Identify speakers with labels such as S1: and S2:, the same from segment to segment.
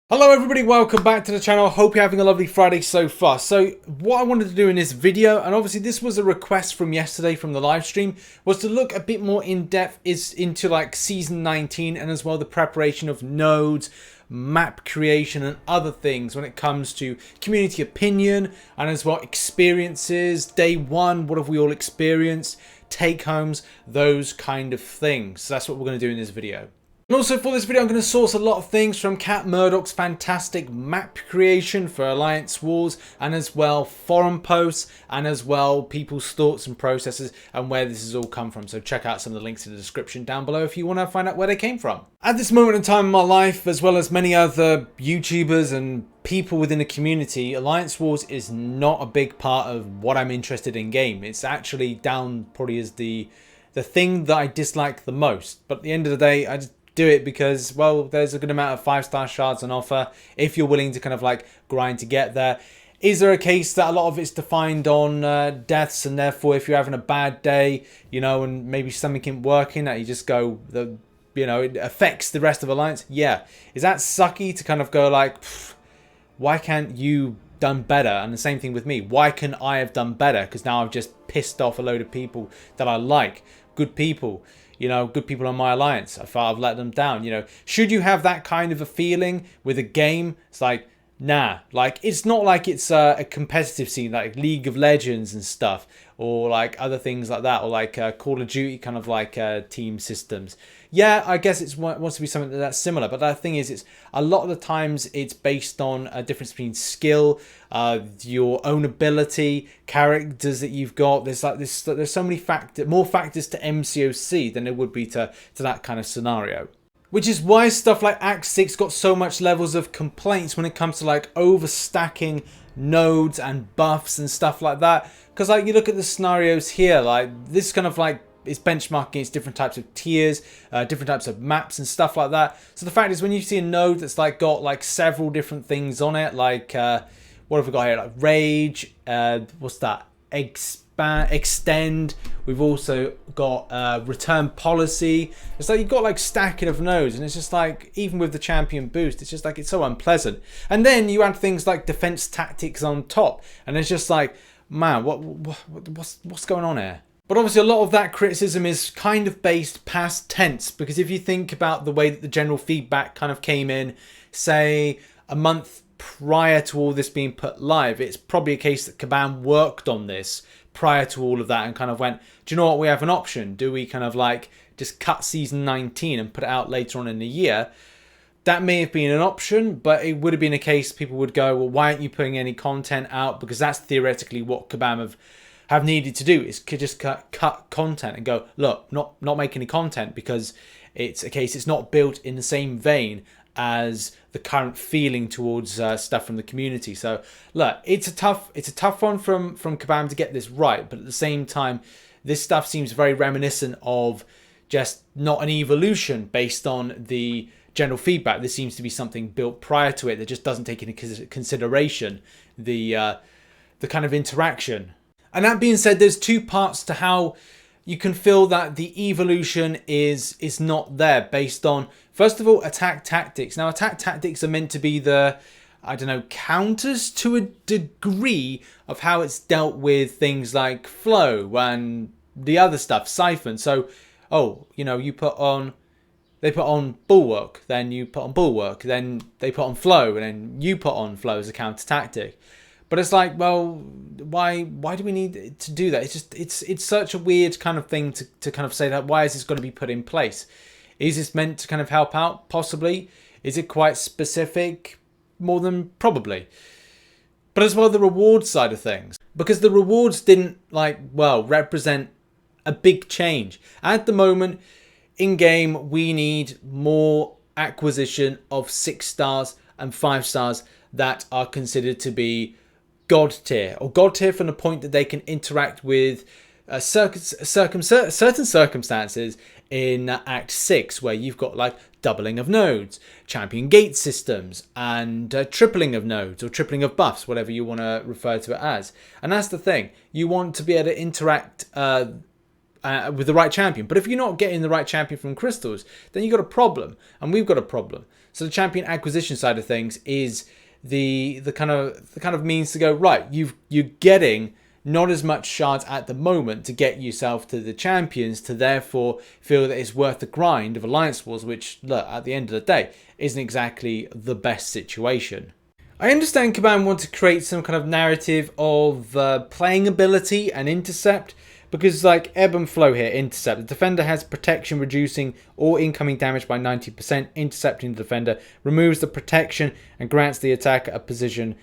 S1: Hello everybody, welcome back to the channel. Hope you're having a lovely Friday so far. So what I wanted to do in this video, and obviously this was a request from yesterday from the live stream, was to look a bit more in depth into like season 19 and as well the preparation of nodes, map creation and other things when it comes to community opinion and as well experiences, day one, what have we all experienced, take homes, those kind of things. So that's what we're going to do in this video. And also for this video, I'm going to source a lot of things from Cat Murdoch's fantastic map creation for Alliance Wars, and as well forum posts, and as well people's thoughts and processes and where this has all come from. So check out some of the links in the description down below if you want to find out where they came from. At this moment in time in my life, as well as many other YouTubers and people within the community, Alliance Wars is not a big part of what I'm interested in game. It's actually down probably as the thing that I dislike the most. But at the end of the day, I just do it because, well, there's a good amount of 5-star shards on offer if you're willing to kind of like grind to get there. Is there a case that a lot of it's defined on deaths, and therefore if you're having a bad day, you know, and maybe something isn't working, that you just go, it affects the rest of Alliance? Yeah. Is that sucky to kind of go like, why can't you done better? And the same thing with me. Why can I have done better? Because now I've just pissed off a load of people that I like. Good people. You know, good people on my alliance. I thought I've let them down. You know, should you have that kind of a feeling with a game? It's like, nah. Like, it's not like it's a competitive scene like League of Legends and stuff, or like other things like that, or like Call of Duty kind of like team systems. Yeah, I guess it wants to be something that's similar, but the thing is, it's a lot of the times it's based on a difference between skill, your own ability, characters that you've got. There's so many more factors to MCOC than there would be to that kind of scenario. Which is why stuff like Act 6 got so much levels of complaints when it comes to like overstacking nodes and buffs and stuff like that. Because like you look at the scenarios here, like this kind of like is benchmarking against different types of tiers, different types of maps and stuff like that. So the fact is, when you see a node that's like got like several different things on it, like what have we got here? Like rage, what's that? Extend. We've also got return policy. It's like you've got like stacking of nodes, and it's just like, even with the champion boost, it's just like it's so unpleasant. And then you add things like defense tactics on top, and it's just like, man, what's going on here? But obviously a lot of that criticism is kind of based past tense, because if you think about the way that the general feedback kind of came in, say a month prior to all this being put live, it's probably a case that Kabam worked on this prior to all of that and kind of went, do you know what, we have an option. Do we kind of like just cut season 19 and put it out later on in the year? That may have been an option, but it would have been a case people would go, well, why aren't you putting any content out? Because that's theoretically what Kabam have needed to do, is just cut content and go, look, not make any content, because it's a case it's not built in the same vein as the current feeling towards stuff from the community. So look, it's a tough one from Kabam to get this right, but at the same time, this stuff seems very reminiscent of just not an evolution based on the general feedback. This seems to be something built prior to it that just doesn't take into consideration the kind of interaction. And that being said, there's two parts to how you can feel that the evolution is not there, based on, first of all, attack tactics. Now, attack tactics are meant to be the, I don't know, counters to a degree of how it's dealt with things like flow and the other stuff, siphon. So, oh, you know, they put on bulwark, then you put on bulwark, then they put on flow, and then you put on flow as a counter tactic. But it's like, well, why do we need to do that? It's just, it's such a weird kind of thing to kind of say that. Why is this going to be put in place? Is this meant to kind of help out? Possibly. Is it quite specific? More than probably. But as well, the reward side of things, because the rewards didn't represent a big change. At the moment, in game, we need more acquisition of 6 stars and 5 stars that are considered to be God tier, or God tier from the point that they can interact with certain circumstances in Act 6, where you've got like doubling of nodes, champion gate systems, and tripling of nodes, or tripling of buffs, whatever you want to refer to it as. And that's the thing, you want to be able to interact with the right champion. But if you're not getting the right champion from crystals, then you've got a problem, and we've got a problem. So the champion acquisition side of things is the kind of means to go, right, you're getting not as much shards at the moment to get yourself to the champions, to therefore feel that it's worth the grind of Alliance Wars, which, look, at the end of the day, isn't exactly the best situation. I understand Kabam want to create some kind of narrative of playing ability and intercept, because like ebb and flow here, intercept. The defender has protection, reducing all incoming damage by 90%. Intercepting the defender removes the protection and grants the attacker a precision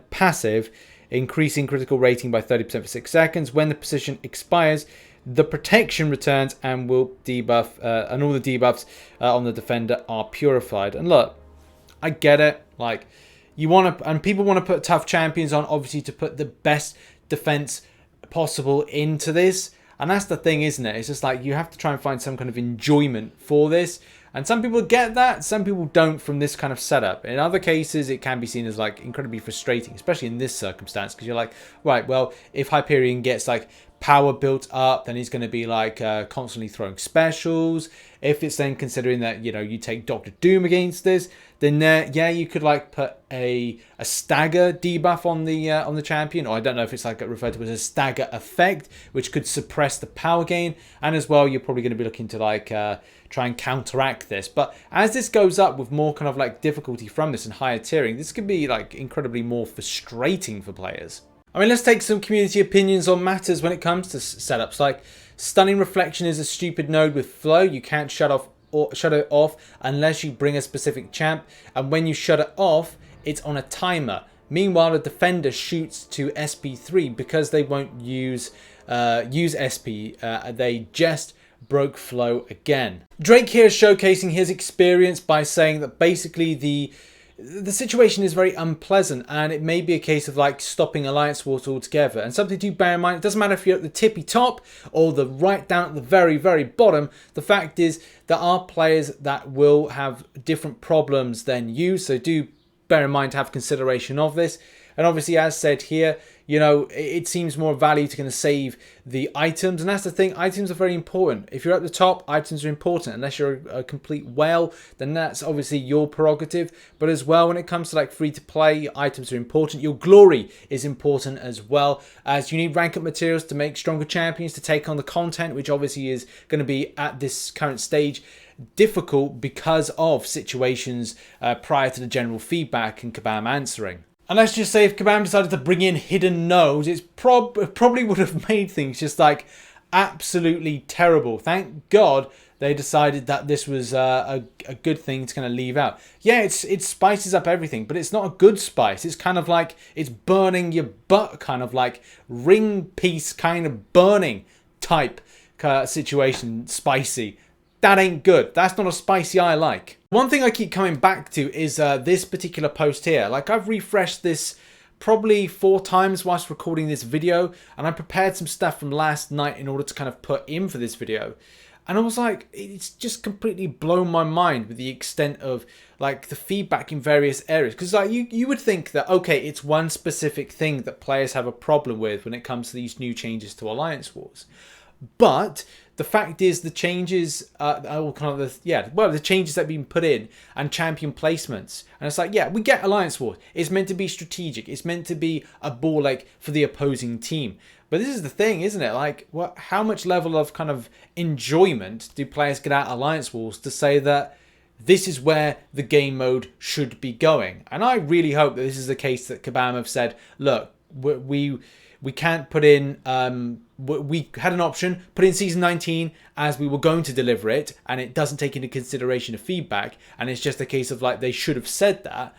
S1: passive, increasing critical rating by 30% for 6 seconds. When the precision expires, the protection returns and will debuff, and all the debuffs on the defender are purified. And look, I get it. Like, you want to, and people want to put tough champions on, obviously, to put the best defense possible into this. And that's the thing, isn't it? It's just like you have to try and find some kind of enjoyment for this. And some people get that, some people don't from this kind of setup. In other cases, it can be seen as like incredibly frustrating, especially in this circumstance, because you're like, right, well, if Hyperion gets like power built up, then he's going to be like constantly throwing specials. If it's then considering that, you know, you take Doctor Doom against this, then yeah, you could like put a stagger debuff on the champion, or I don't know if it's like referred to as a stagger effect, which could suppress the power gain. And as well, you're probably going to be looking to like try and counteract this. But as this goes up with more kind of like difficulty from this and higher tiering, this could be like incredibly more frustrating for players. I mean, let's take some community opinions on matters when it comes to setups. Like, Stunning Reflection is a stupid node with flow. You can't shut it off unless you bring a specific champ, and when you shut it off, it's on a timer. Meanwhile, the defender shoots to SP3 because they won't use SP. They just broke flow again. Drake here is showcasing his experience by saying that basically the situation is very unpleasant, and it may be a case of like stopping Alliance Wars altogether. And something to bear in mind, it doesn't matter if you're at the tippy top or the right down at the very, very bottom. The fact is there are players that will have different problems than you, so do bear in mind to have consideration of this. And obviously, as said here, you know, it seems more value to kind of save the items. And that's the thing, items are very important. If you're at the top, items are important. Unless you're a complete whale, then that's obviously your prerogative. But as well, when it comes to like free to play, items are important. Your glory is important as well, as you need rank up materials to make stronger champions, to take on the content, which obviously is going to be at this current stage difficult because of situations prior to the general feedback and Kabam answering. And let's just say if Kabam decided to bring in hidden nodes, it probably would have made things just like absolutely terrible. Thank God they decided that this was a good thing to kind of leave out. Yeah, it spices up everything, but it's not a good spice. It's kind of like it's burning your butt, kind of like ring piece kind of burning type situation, spicy. That ain't good. That's not a spicy I like. One thing I keep coming back to is this particular post here. Like, I've refreshed this probably 4 times whilst recording this video, and I prepared some stuff from last night in order to kind of put in for this video. And I was like, it's just completely blown my mind with the extent of like the feedback in various areas. Because like you would think that, okay, it's one specific thing that players have a problem with when it comes to these new changes to Alliance Wars. But the fact is, the changes are all kind of the changes that have been put in and champion placements, and it's like, yeah, we get Alliance Wars. It's meant to be strategic. It's meant to be a ball like for the opposing team. But this is the thing, isn't it? Like, what? How much level of kind of enjoyment do players get out of Alliance Wars to say that this is where the game mode should be going? And I really hope that this is the case that Kabam have said, look, we can't put in, we had an option, put in Season 19 as we were going to deliver it, and it doesn't take into consideration of feedback, and it's just a case of like, they should have said that,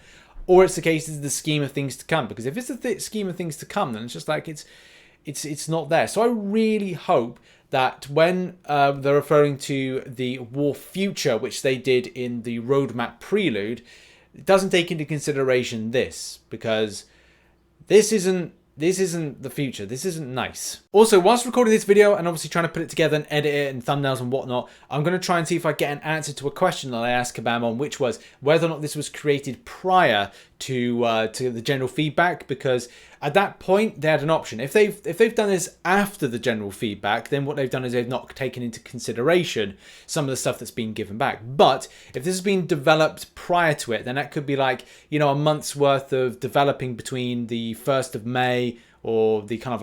S1: or it's the case of the scheme of things to come. Because if it's the scheme of things to come, then it's just like, it's not there. So I really hope that when they're referring to the war future, which they did in the roadmap prelude, it doesn't take into consideration this, because this isn't the future. This isn't nice. Also, whilst recording this video and obviously trying to put it together and edit it and thumbnails and whatnot, I'm going to try and see if I get an answer to a question that I asked Kabam on, which was whether or not this was created prior to the general feedback. Because At that point, they had an option. If they've done this after the general feedback, then what they've done is they've not taken into consideration some of the stuff that's been given back. But if this has been developed prior to it, then that could be like, you know, a month's worth of developing between the 1st of May or the kind of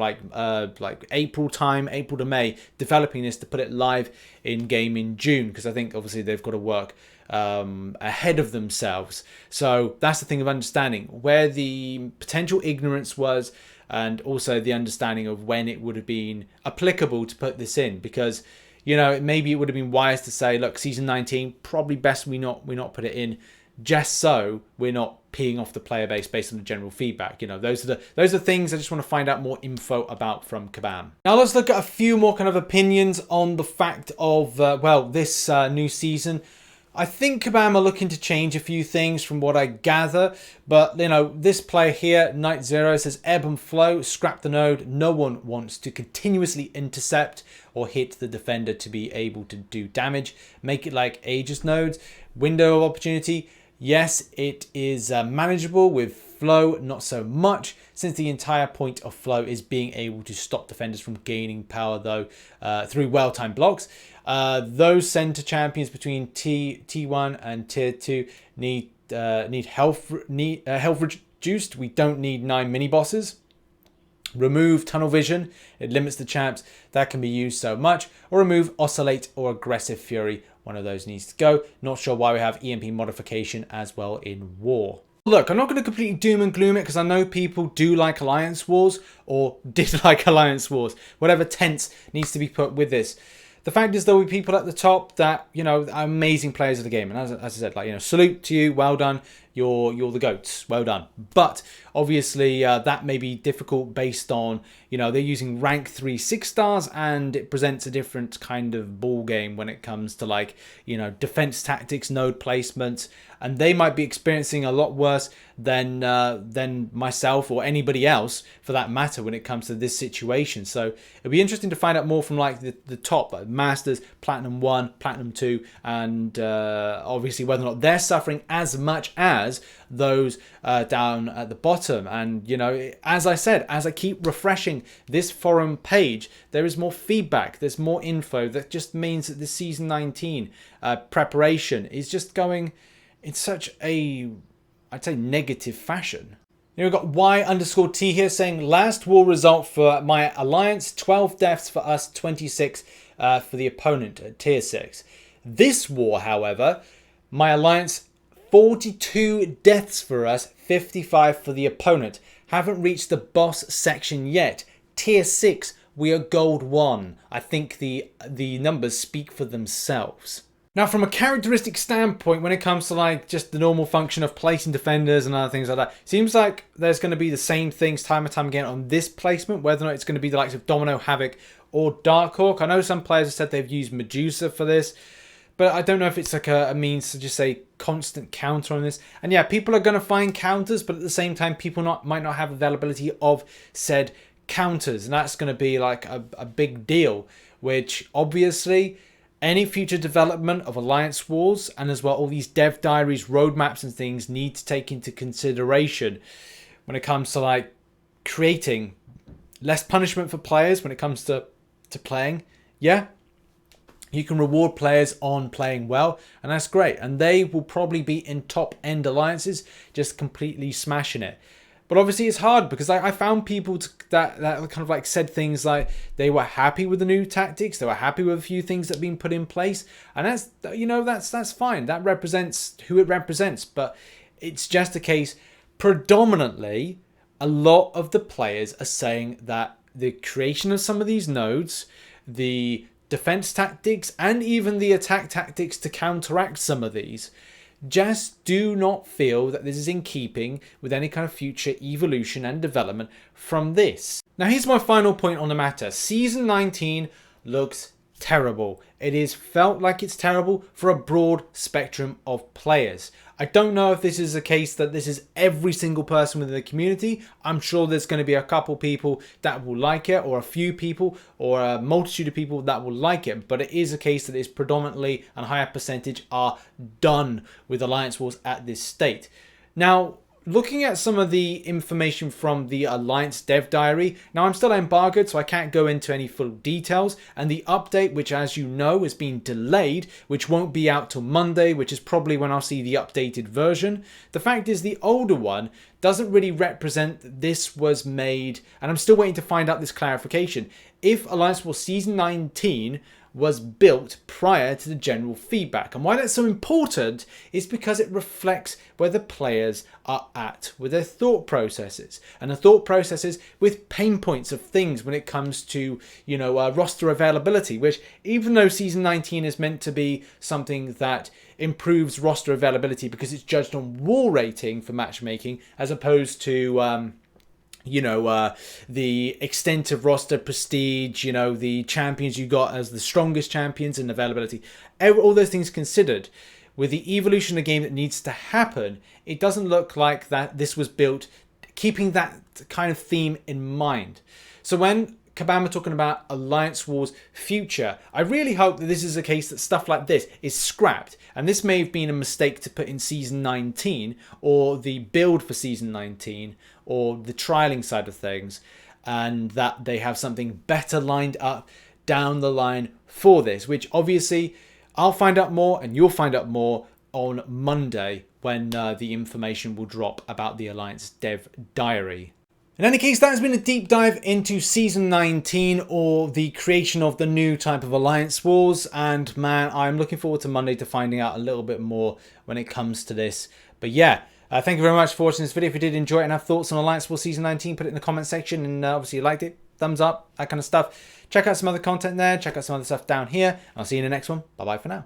S1: like April time, April to May, developing this to put it live in game in June, because I think obviously they've got to work ahead of themselves. So that's the thing of understanding where the potential ignorance was, and also the understanding of when it would have been applicable to put this in, because, you know, maybe it would have been wise to say, look, season 19, probably best we not put it in, just so we're not peeing off the player base based on the general feedback. You know, those are things I just want to find out more info about from Kabam. Now let's look at a few more kind of opinions on the fact of well, this new season. I think Kabam are looking to change a few things from what I gather, but, you know, this player here, Night Zero, says ebb and flow, scrap the node. No one wants to continuously intercept or hit the defender to be able to do damage. Make it like Aegis nodes. Window of opportunity. Yes, it is manageable. With flow, not so much, since the entire point of flow is being able to stop defenders from gaining power, though, through well-timed blocks. Those center champions between T1 and Tier 2 need health reduced. We don't need 9 mini bosses. Remove tunnel vision. It limits the champs that can be used so much. Or remove oscillate or aggressive fury. One of those needs to go. Not sure why we have EMP modification as well in war. Look, I'm not going to completely doom and gloom it, because I know people do like Alliance Wars, or did like Alliance Wars. Whatever tense needs to be put with this. The fact is, there will be people at the top that, you know, are amazing players of the game. And as I said, like, you know, salute to you. Well done. You're the GOATs. Well done. But obviously that may be difficult based on, you know, they're using rank 3 6-stars, and it presents a different kind of ball game when it comes to, like, you know, defense tactics, node placement, and they might be experiencing a lot worse than myself or anybody else for that matter when it comes to this situation. So it'll be interesting to find out more from, like, the top, like Masters, Platinum 1, Platinum 2, and obviously whether or not they're suffering as much as those down at the bottom. And, you know, as I said, as I keep refreshing this forum page, there is more feedback, there's more info. That just means that the season 19 preparation is just going in such a, I'd say, negative fashion. Here we've got Y_T here saying, last war result for my alliance, 12 deaths for us, 26 for the opponent at tier 6. This war, however, my alliance, 42 deaths for us, 55 for the opponent. Haven't reached the boss section yet. Tier 6, we are gold 1. I think the numbers speak for themselves. Now, from a characteristic standpoint, when it comes to, like, just the normal function of placing defenders and other things like that, seems like there's going to be the same things time and time again on this placement, whether or not it's going to be the likes of Domino, Havoc, or Darkhawk. I know some players have said they've used Medusa for this, but I don't know if it's like a means to just say constant counter on this. And yeah, people are going to find counters, but at the same time, people might not have availability of said counters. And that's going to be like a big deal, which obviously any future development of Alliance Wars, and as well all these dev diaries, roadmaps and things, need to take into consideration when it comes to, like, creating less punishment for players when it comes to playing. Yeah, you can reward players on playing well, and that's great. And they will probably be in top-end alliances, just completely smashing it. But obviously it's hard, because I found people that kind of like said things like they were happy with the new tactics, they were happy with a few things that have been put in place, and that's, you know, that's fine. That represents who it represents. But it's just a case, predominantly, a lot of the players are saying that the creation of some of these nodes, the defense tactics, and even the attack tactics to counteract some of these, just do not feel that this is in keeping with any kind of future evolution and development from this. Now, here's my final point on the matter. Season 19 looks terrible. It is felt like it's terrible for a broad spectrum of players. I don't know if this is a case that this is every single person within the community. I'm sure there's going to be a couple people that will like it, or a few people, or a multitude of people that will like it. But it is a case that is predominantly, and higher percentage, are done with Alliance Wars at this state. Now, looking at some of the information from the Alliance Dev Diary, now I'm still embargoed, so I can't go into any full details, and the update, which as you know is being delayed, which won't be out till Monday, which is probably when I'll see the updated version. The fact is the older one doesn't really represent that this was made, and I'm still waiting to find out this clarification. If Alliance War Season 19 was built prior to the general feedback. And why that's so important is because it reflects where the players are at with their thought processes, and the thought processes with pain points of things when it comes to, roster availability, which even though Season 19 is meant to be something that improves roster availability because it's judged on wall rating for matchmaking as opposed to the extent of roster prestige, the champions you got as the strongest champions and availability, all those things considered, with the evolution of the game that needs to happen, it doesn't look like that this was built keeping that kind of theme in mind. So when Kabam talking about Alliance War's future, I really hope that this is a case that stuff like this is scrapped, and this may have been a mistake to put in Season 19 or the build for Season 19 or the trialing side of things, and that they have something better lined up down the line for this, which obviously I'll find out more and you'll find out more on Monday when the information will drop about the Alliance Dev Diary. In any case, that has been a deep dive into Season 19 or the creation of the new type of Alliance Wars, and man, I'm looking forward to Monday to finding out a little bit more when it comes to this. But yeah, thank you very much for watching this video. If you did enjoy it and have thoughts on Alliance Wars Season 19, put it in the comment section, and obviously you liked it, thumbs up, that kind of stuff. Check out some other content there, check out some other stuff down here, and I'll see you in the next one. Bye bye for now.